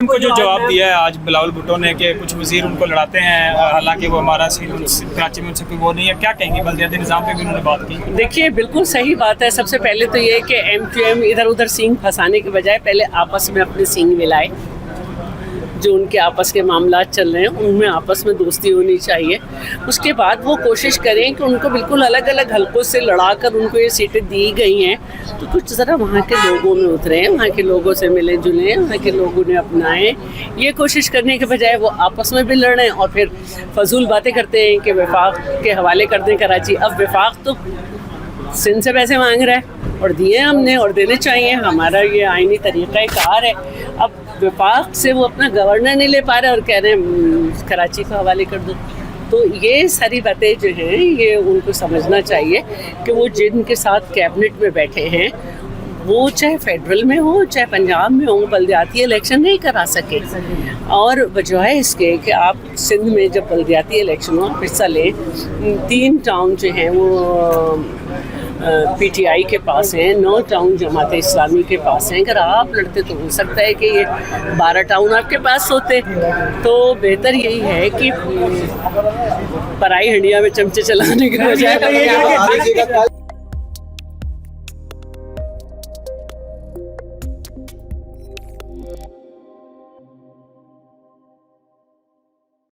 उनको जो जवाब दिया है आज बिलावल भुट्टो ने कि कुछ वजीर उनको लड़ाते हैं, हालांकि वो हमारा कराची में उनसे कोई वो नहीं है, क्या कहेंगे? बल्दियाती निज़ाम पे भी उन्होंने बात की। देखिए, बिल्कुल सही बात है। सबसे पहले तो ये है कि M2M इधर उधर सींग फंसाने के बजाय पहले आपस में अपने सींग मिलाए। जो उनके आपस के मामला चल रहे हैं उनमें आपस में दोस्ती होनी चाहिए। उसके बाद वो कोशिश करें कि उनको बिल्कुल अलग अलग हलकों से लड़ा कर उनको ये सीटें दी गई हैं, तो कुछ ज़रा वहाँ के लोगों में उतरे हैं, वहाँ के लोगों से मिले जुले, वहाँ के लोगों ने अपनाएं। ये कोशिश करने के बजाय वो आपस में भी लड़ें और फिर फजूल बातें करते हैं कि वफाक के हवाले कर दें कराची। अब वफाक तो सिंध से पैसे मांग रहा है और दिए हमने और देने चाहिए, हमारा ये आईनी तरीक़ा कार है। अब वफाक से वो अपना गवर्नर नहीं ले पा रहे और कह रहे हैं कराची को हवाले कर दो। तो ये सारी बातें जो हैं ये उनको समझना चाहिए कि वो जिनके साथ कैबिनेट में बैठे हैं वो चाहे फेडरल में हो चाहे पंजाब में हो, बल्दियाती इलेक्शन नहीं करा सके। और बजाय इसके कि आप सिंध में जब बल्दियाती इलेक्शन हो हिस्सा लें, 3 टाउन जो हैं वो PTI के पास हैं, 9 टाउन जमात इस्लामी के पास हैं। अगर आप लड़ते तो हो सकता है कि ये 12 टाउन आपके पास होते। तो बेहतर यही है कि पराई हंडिया में चमचे चलाने के बजाय